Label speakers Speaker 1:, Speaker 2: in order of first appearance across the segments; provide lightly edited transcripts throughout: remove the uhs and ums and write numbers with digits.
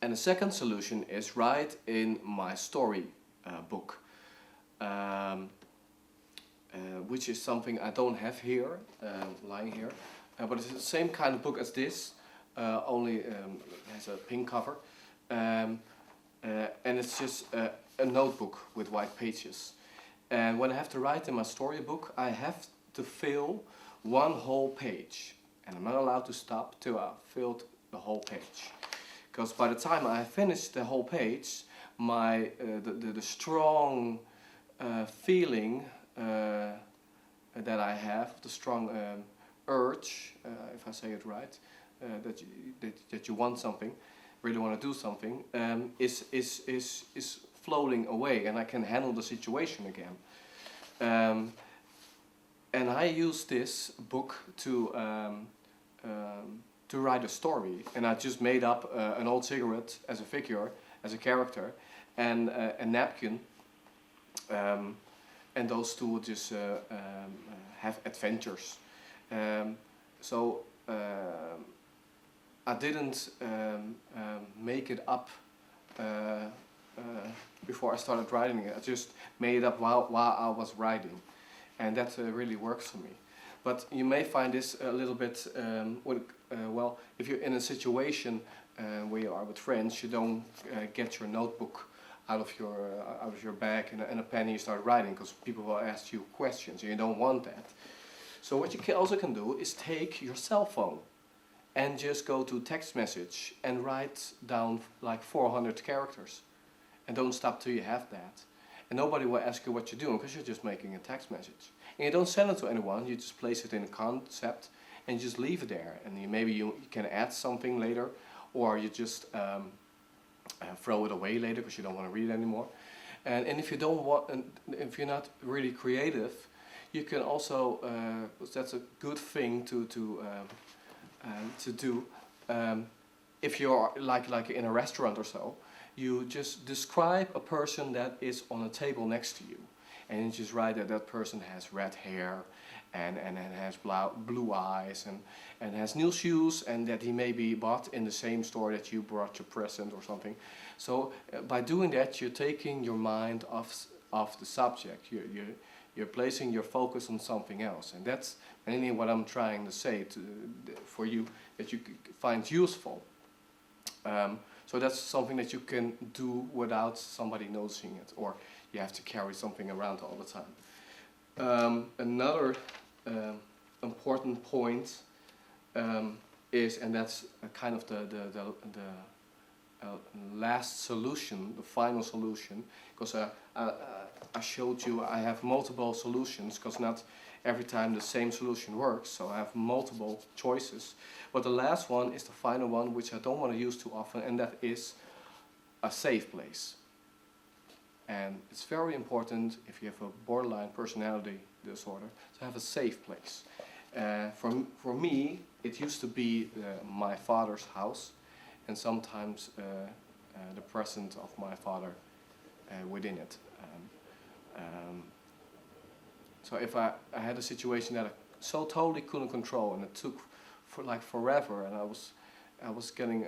Speaker 1: And the second solution is write in my story book, which is something I don't have here, lying here, but it's the same kind of book as this, only it has a pink cover, and it's just a notebook with white pages. And when I have to write in my storybook, I have to fill one whole page, and I'm not allowed to stop till I've filled the whole page. Because by the time I finish the whole page, my the strong feeling that I have, the strong urge, if I say it right, that you want something, really want to do something, is floating away, and I can handle the situation again. And I use this book to write a story, and I just made up an old cigarette as a figure, as a character, and a napkin, and those two will just have adventures. So I didn't make it up before I started writing it. I just made it up while I was writing, and that really works for me. But you may find this a little bit, well, if you're in a situation where you are with friends, you don't get your notebook out of your bag and a pen, and you start writing, because people will ask you questions, and you don't want that. So what you also can do is take your cell phone and just go to text message and write down like 400 characters, and don't stop till you have that. And nobody will ask you what you're doing, because you're just making a text message. And you don't send it to anyone, you just place it in a concept and you just leave it there. And maybe you can add something later, or you just throw it away later because you don't want to read it anymore. And if you don't want, and if you're not really creative, you can also, that's a good thing to do. If you're like in a restaurant or so, you just describe a person that is on a table next to you, and you just write that that person has red hair and has blue eyes and has new shoes, and that he may be bought in the same store that you brought your present or something. So by doing that, you're taking your mind off the subject. You're placing your focus on something else, and that's mainly what I'm trying to say for you, that you find useful. So that's something that you can do without somebody noticing it, or you have to carry something around all the time. Another important point is, and that's kind of the last solution, the final solution, because I showed you I have multiple solutions, because not every time the same solution works, so I have multiple choices. But the last one is the final one, which I don't want to use too often, and that is a safe place. And it's very important, if you have a borderline personality disorder, to have a safe place. For me, it used to be my father's house, and sometimes the presence of my father within it. So if I had a situation that I so totally couldn't control, and it took for like forever, and I was getting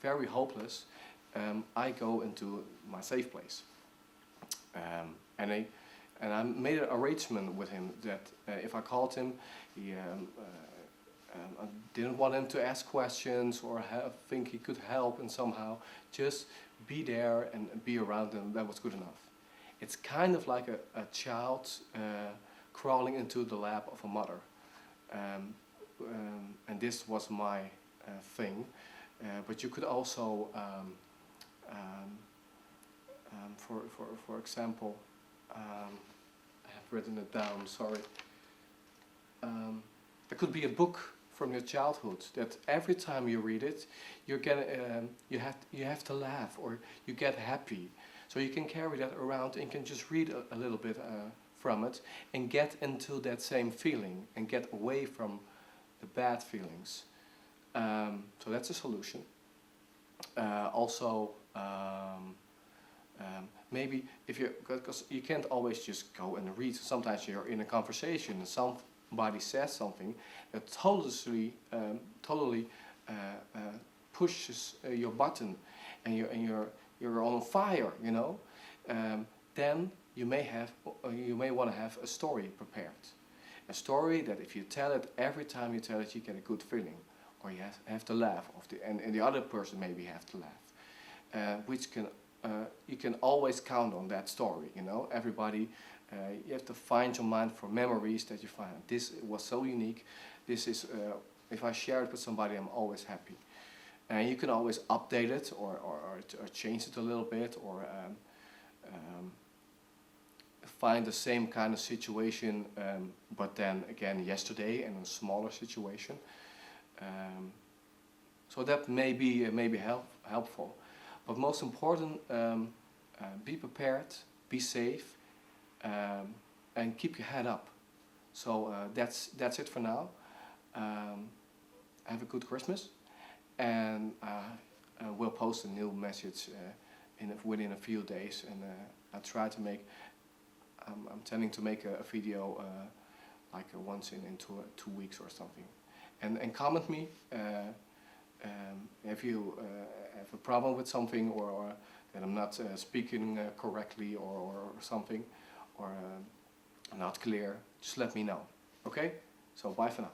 Speaker 1: very hopeless, I go into my safe place, and I made an arrangement with him that if I called him, I didn't want him to ask questions or think he could help, and somehow just be there and be around him. That was good enough. It's kind of like a child crawling into the lap of a mother, and this was my thing. But you could also, for example, I have written it down. Sorry. There could be a book from your childhood that every time you read it, you have to laugh, or you get happy. So you can carry that around and can just read a little bit from it and get into that same feeling and get away from the bad feelings. So that's a solution. Also, maybe if because you can't always just go and read. Sometimes you're in a conversation and somebody says something that totally pushes your button, and you're on fire, you know, then you may want to have a story prepared. A story that if you tell it, every time you tell it, you get a good feeling, or you have to laugh, and the other person maybe have to laugh, which can you can always count on that story. You know, everybody. You have to find your mind for memories that you find. This was so unique. This is if I share it with somebody, I'm always happy. And you can always update it or change it a little bit, or find the same kind of situation, but then again yesterday in a smaller situation. So that may be helpful. But most important, be prepared, be safe, and keep your head up. So that's it for now. Have a good Christmas, and we'll post a new message within a few days. And I try to make. I'm intending to make a video like once in 2 weeks or something, and comment me if you have a problem with something, or that I'm not speaking correctly, or something, or not clear. Just let me know. Okay? So bye for now.